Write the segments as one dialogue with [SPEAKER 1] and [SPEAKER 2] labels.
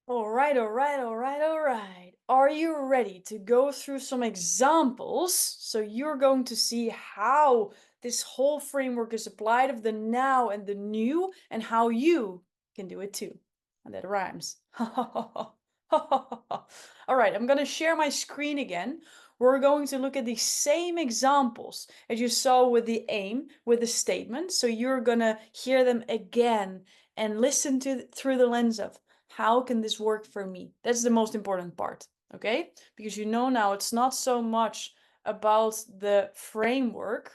[SPEAKER 1] All right, all right, all right, all right. Are you ready to go through some examples? So you're going to see how this whole framework is applied of the now and the new and how you can do it too. And that rhymes. All right, I'm going to share my screen again. We're going to look at the same examples as you saw with the aim, with the statement. So you're going to hear them again and listen to through the lens of how can this work for me? That's the most important part, okay? Because you know now it's not so much about the framework.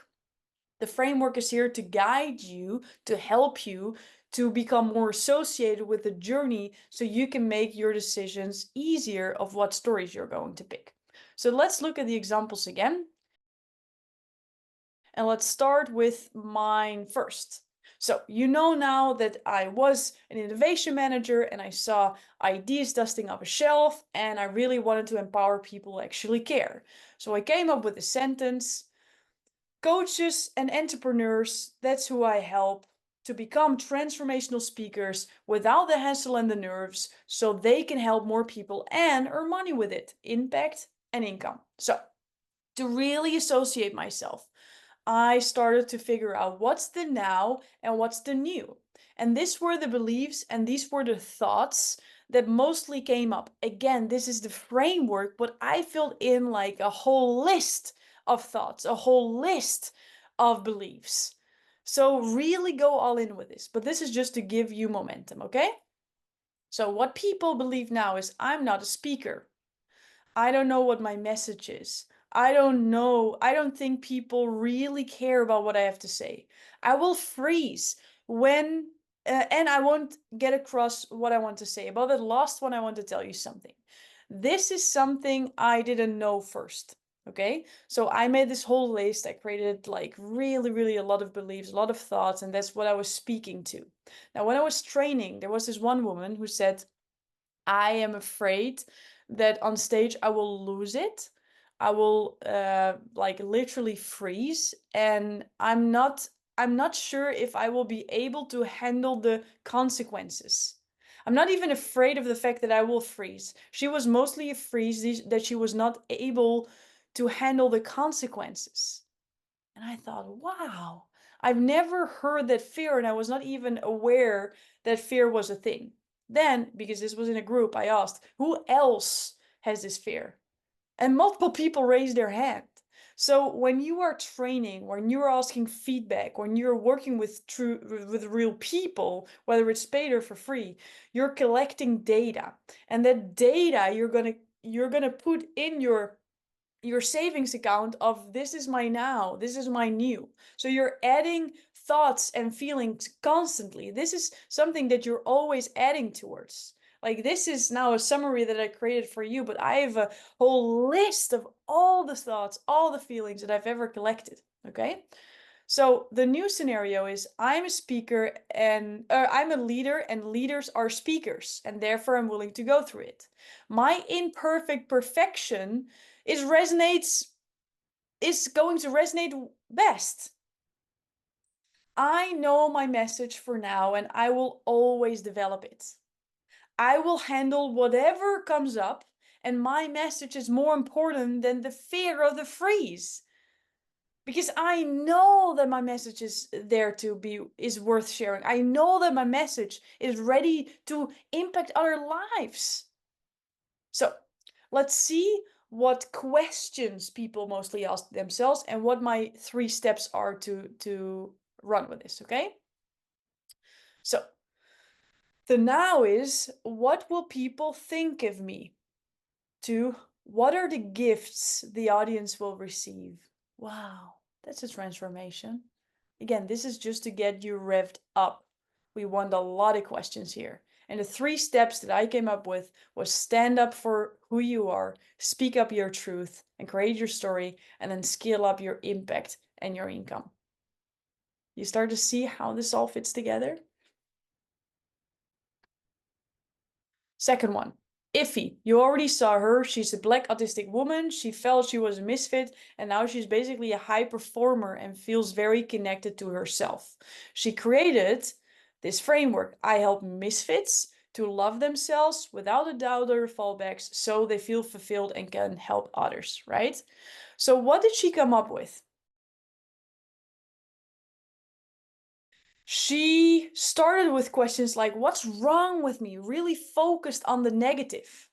[SPEAKER 1] The framework is here to guide you, to help you to become more associated with the journey so you can make your decisions easier of what stories you're going to pick. So let's look at the examples again. And let's start with mine first. So you know now that I was an innovation manager and I saw ideas dusting off a shelf and I really wanted to empower people who actually care. So I came up with a sentence: coaches and entrepreneurs, that's who I help to become transformational speakers without the hassle and the nerves so they can help more people and earn money with it, impact and income. So to really associate myself, I started to figure out what's the now and what's the new. And these were the beliefs and these were the thoughts that mostly came up. Again, this is the framework, but I filled in like a whole list of thoughts, a whole list of beliefs. So really go all in with this. But this is just to give you momentum, okay? So what people believe now is I'm not a speaker. I don't know what my message is. I don't know. I don't think people really care about what I have to say. I will freeze when, and I won't get across what I want to say. About that last one, I want to tell you something. This is something I didn't know first. Okay, so I made this whole list. I created like really, really a lot of beliefs, a lot of thoughts, and that's what I was speaking to. Now, when I was training, there was this one woman who said, I am afraid that on stage I will lose it. I will like literally freeze, and I'm not sure if I will be able to handle the consequences. I'm not even afraid of the fact that I will freeze. She was mostly afraid that she was not able to handle the consequences. And I thought, wow, I've never heard that fear, and I was not even aware that fear was a thing. Then, because this was in a group, I asked, who else has this fear? And multiple people raised their hand. So when you are training, when you're asking feedback, when you're working with real people, whether it's paid or for free, you're collecting data. And that data you're gonna put in your savings account of this is my now, this is my new. So you're adding thoughts and feelings constantly. This is something that you're always adding towards. Like this is now a summary that I created for you, but I have a whole list of all the thoughts, all the feelings that I've ever collected. Okay. So the new scenario is I'm a speaker and I'm a leader and leaders are speakers and therefore I'm willing to go through it. My imperfect perfection is going to resonate best. I know my message for now and I will always develop it. I will handle whatever comes up and my message is more important than the fear of the freeze. Because I know that my message is there to be is worth sharing. I know that my message is ready to impact other lives. So let's see what questions people mostly ask themselves and what my 3 steps are to run with this, okay? So the now is what will people think of me? To what are the gifts the audience will receive? Wow, that's a transformation. Again, this is just to get you revved up. We want a lot of questions here. And the 3 steps that I came up with was stand up for who you are, speak up your truth, and create your story, and then scale up your impact and your income. You start to see how this all fits together? Second one, Iffy. You already saw her. She's a black autistic woman. She felt she was a misfit, and now she's basically a high performer and feels very connected to herself. She created this framework. I help misfits to love themselves without a doubt or fallbacks so they feel fulfilled and can help others, right? So what did she come up with? She started with questions like, what's wrong with me? Really focused on the negative.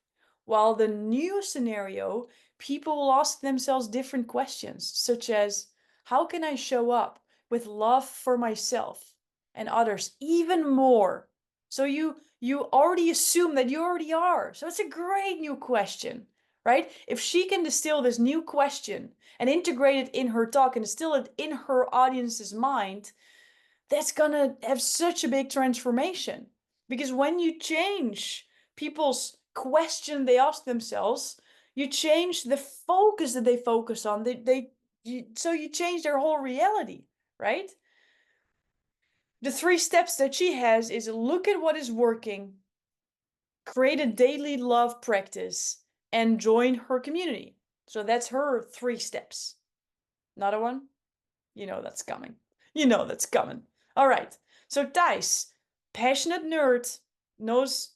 [SPEAKER 1] While the new scenario, people will ask themselves different questions, such as, how can I show up with love for myself and others even more? So you already assume that you already are. So it's a great new question, right? If she can distill this new question and integrate it in her talk and distill it in her audience's mind, that's gonna have such a big transformation. Because when you change people's question they ask themselves, you change the focus that they focus on. So you change their whole reality, right? The 3 steps that she has is look at what is working, create a daily love practice, and join her community. So that's her 3 steps. Another one? You know that's coming. You know that's coming. All right. So Thijs, passionate nerd, knows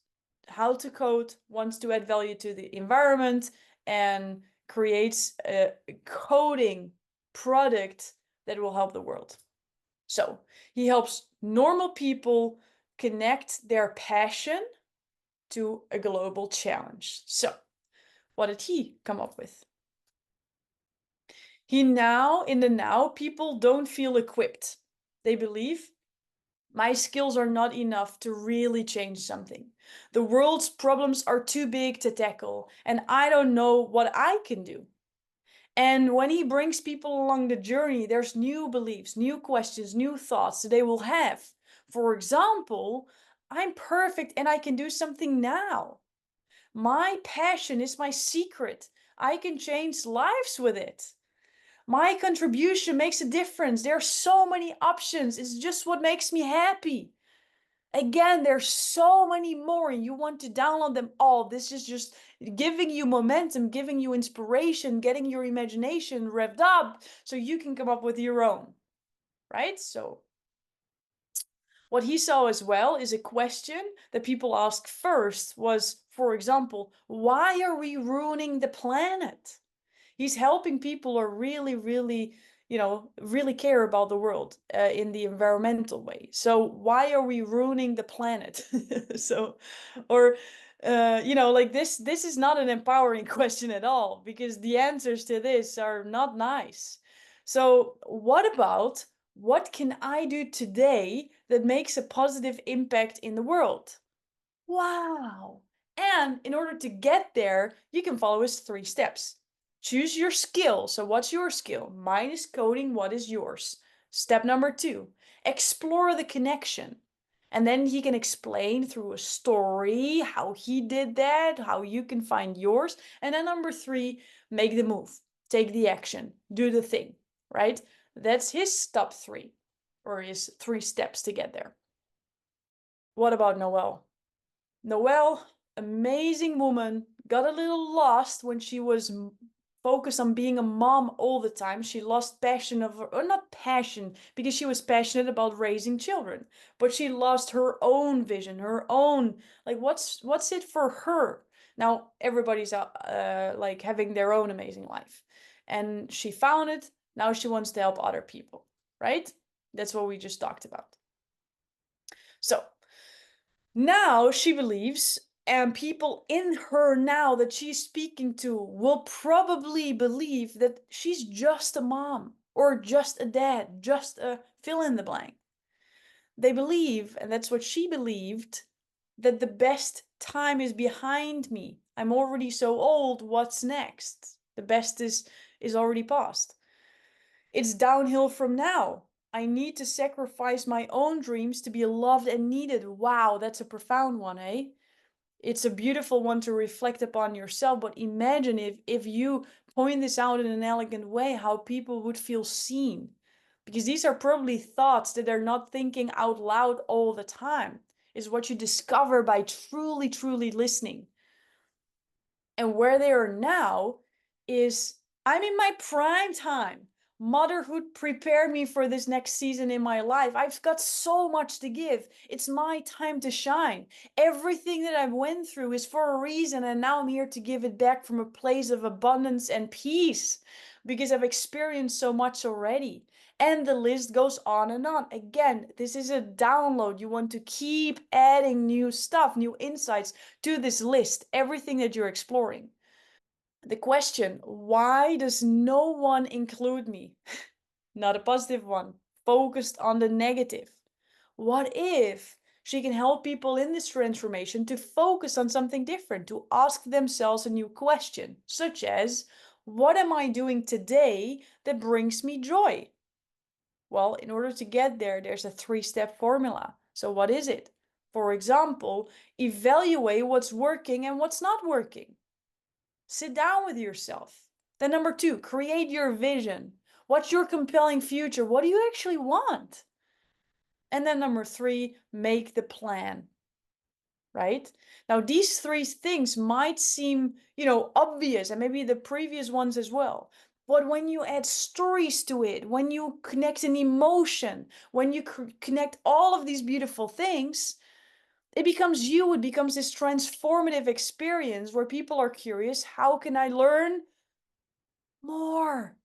[SPEAKER 1] how to code, wants to add value to the environment, and creates a coding product that will help the world. So he helps normal people connect their passion to a global challenge. So what did he come up with? In the now, people don't feel equipped. They believe my skills are not enough to really change something. The world's problems are too big to tackle, and I don't know what I can do. And when he brings people along the journey, there's new beliefs, new questions, new thoughts that they will have. For example, I'm perfect and I can do something now. My passion is my secret. I can change lives with it. My contribution makes a difference. There are so many options. It's just what makes me happy. Again, there's so many more and you want to download them all. This is just giving you momentum, giving you inspiration, getting your imagination revved up so you can come up with your own, right? So what he saw as well is a question that people asked first was, for example, why are we ruining the planet? He's helping people who really, really, really care about the world in the environmental way. So why are we ruining the planet? So, or, like this is not an empowering question at all because the answers to this are not nice. So what about what can I do today that makes a positive impact in the world? Wow. And in order to get there, you can follow his 3 steps. Choose your skill. So what's your skill? Mine is coding. What is yours? Step number 2, explore the connection. And then he can explain through a story how he did that, how you can find yours. And then number 3, make the move. Take the action. Do the thing, right? That's his step 3, or his 3 steps to get there. What about Noelle? Noelle, amazing woman, got a little lost when she was focused on being a mom all the time. She lost passion of her, or not passion, because she was passionate about raising children, but she lost her own vision, her own, like what's it for her? Now everybody's like having their own amazing life. And she found it. Now she wants to help other people, right? That's what we just talked about. So now she believes, and people in her now that she's speaking to will probably believe that she's just a mom or just a dad, just a fill in the blank. They believe, and that's what she believed, that the best time is behind me. I'm already so old, what's next? The best is already past. It's downhill from now. I need to sacrifice my own dreams to be loved and needed. Wow, that's a profound one, eh? It's a beautiful one to reflect upon yourself, but imagine if you point this out in an elegant way, how people would feel seen. Because these are probably thoughts that they're not thinking out loud all the time. Is what you discover by truly, truly listening. And where they are now is, I'm in my prime time. Motherhood prepared me for this next season in my life. I've got so much to give. It's my time to shine. Everything that I went through is for a reason, and now I'm here to give it back from a place of abundance and peace because I've experienced so much already. And the list goes on and on. Again, this is a download. You want to keep adding new stuff, new insights to this list, everything that you're exploring. The question, why does no one include me? Not a positive one, focused on the negative. What if she can help people in this transformation to focus on something different, to ask themselves a new question, such as, what am I doing today that brings me joy? Well, in order to get there, there's a 3-step formula. So what is it? For example, evaluate what's working and what's not working. Sit down with yourself. Then number 2, create your vision. What's your compelling future? What do you actually want? And then number 3, make the plan. Right? Now, these 3 things might seem, obvious, and maybe the previous ones as well. But when you add stories to it, when you connect an emotion, when you connect all of these beautiful things, it becomes you. It becomes this transformative experience where people are curious, how can I learn more?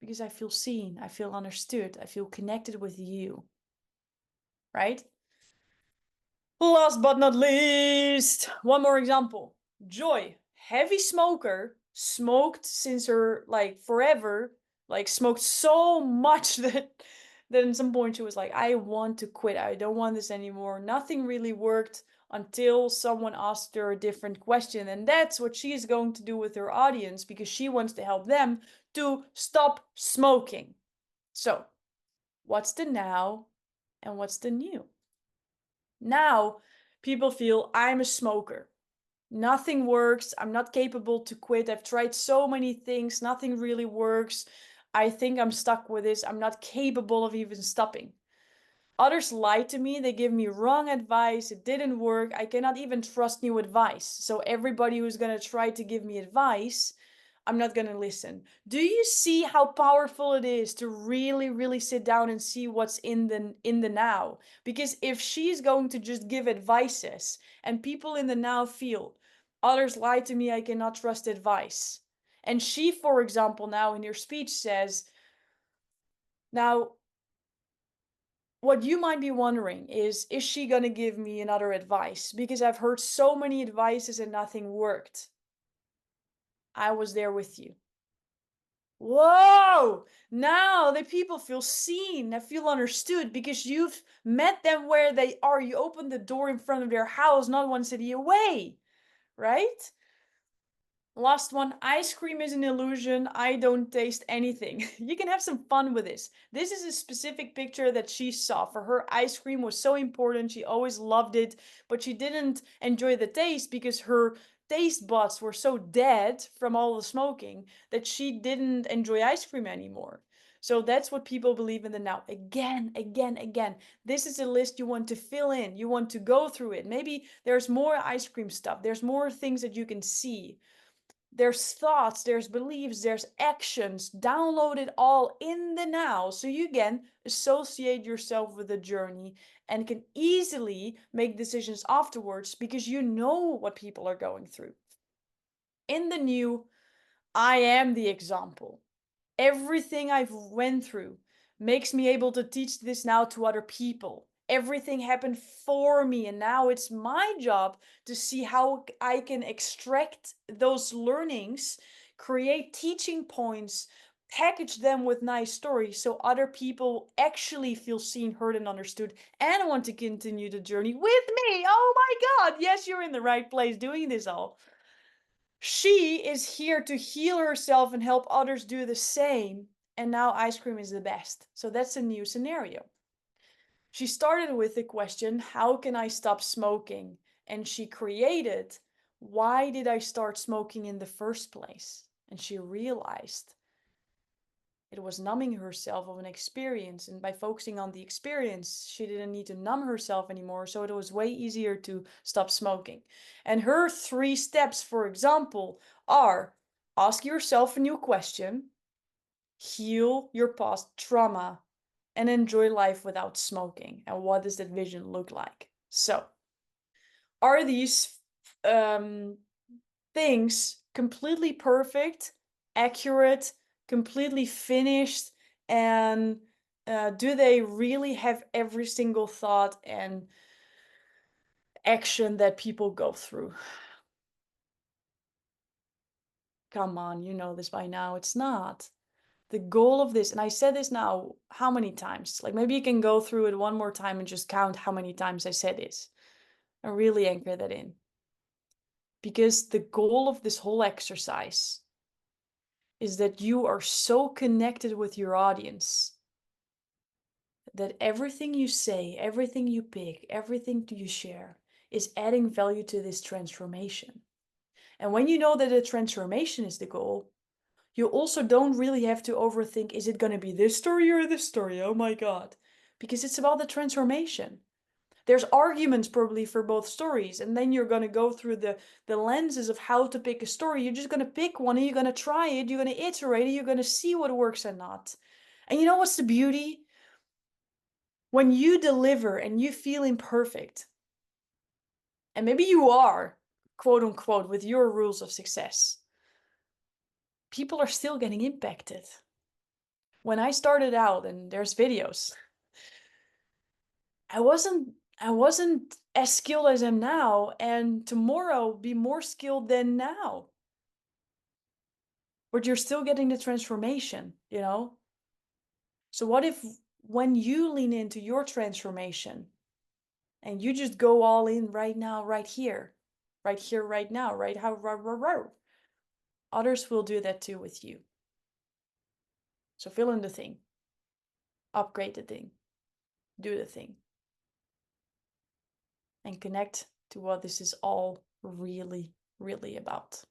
[SPEAKER 1] Because I feel seen, I feel understood, I feel connected with you, right? Last but not least, one more example. Joy, heavy smoker, smoked since her forever, smoked so much that at some point she was like, I want to quit. I don't want this anymore. Nothing really worked until someone asked her a different question. And that's what she is going to do with her audience because she wants to help them to stop smoking. So, what's the now and what's the new? Now, people feel I'm a smoker. Nothing works. I'm not capable to quit. I've tried so many things. Nothing really works. I think I'm stuck with this. I'm not capable of even stopping. Others lie to me. They give me wrong advice. It didn't work. I cannot even trust new advice. So everybody who's going to try to give me advice, I'm not going to listen. Do you see how powerful it is to really, really sit down and see what's in the now? Because if she's going to just give advices and people in the now feel, others lie to me, I cannot trust advice. And she, for example, now in her speech says, now, what you might be wondering is she gonna give me another advice? Because I've heard so many advices and nothing worked. I was there with you. Whoa! Now the people feel seen, they feel understood because you've met them where they are. You opened the door in front of their house, not one city away, right? Last one, ice cream is an illusion. I don't taste anything. You can have some fun with this. This is a specific picture that she saw. For her, ice cream was so important. She always loved it, but she didn't enjoy the taste because her taste buds were so dead from all the smoking that she didn't enjoy ice cream anymore. So that's what people believe in the now. Again, again, again. This is a list you want to fill in. You want to go through it. Maybe there's more ice cream stuff. There's more things that you can see. There's thoughts, there's beliefs, there's actions. Download it all in the now so you can associate yourself with the journey and can easily make decisions afterwards because you know what people are going through. In the new, I am the example. Everything I've went through makes me able to teach this now to other people. Everything happened for me, and now it's my job to see how I can extract those learnings, create teaching points, package them with nice stories so other people actually feel seen, heard, and understood and want to continue the journey with me. Oh my God, yes, you're in the right place doing this all. She is here to heal herself and help others do the same. And now ice cream is the best. So that's a new scenario. She started with the question, how can I stop smoking? And she created, why did I start smoking in the first place? And she realized it was numbing herself of an experience. And by focusing on the experience, she didn't need to numb herself anymore. So it was way easier to stop smoking. And her 3 steps, for example, are ask yourself a new question, heal your past trauma, and enjoy life without smoking. And what does that vision look like? So, are these things completely perfect, accurate, completely finished, and do they really have every single thought and action that people go through? Come on, you know this by now. It's not. The goal of this, and I said this now how many times? Like maybe you can go through it one more time and just count how many times I said this and really anchor that in. Because the goal of this whole exercise is that you are so connected with your audience that everything you say, everything you pick, everything you share is adding value to this transformation. And when you know that the transformation is the goal, you also don't really have to overthink, is it going to be this story or this story? Oh my God. Because it's about the transformation. There's arguments probably for both stories, and then you're going to go through the lenses of how to pick a story. You're just going to pick one and you're going to try it, you're going to iterate it, you're going to see what works and not. And you know what's the beauty? When you deliver and you feel imperfect, and maybe you are, quote unquote, with your rules of success, people are still getting impacted. When I started out, and there's videos, I wasn't as skilled as I am now, and tomorrow be more skilled than now. But you're still getting the transformation, you know? So what if when you lean into your transformation and you just go all in right now, right here, right now, right how, others will do that too with you. So fill in the thing, upgrade the thing, do the thing, and connect to what this is all really, really about.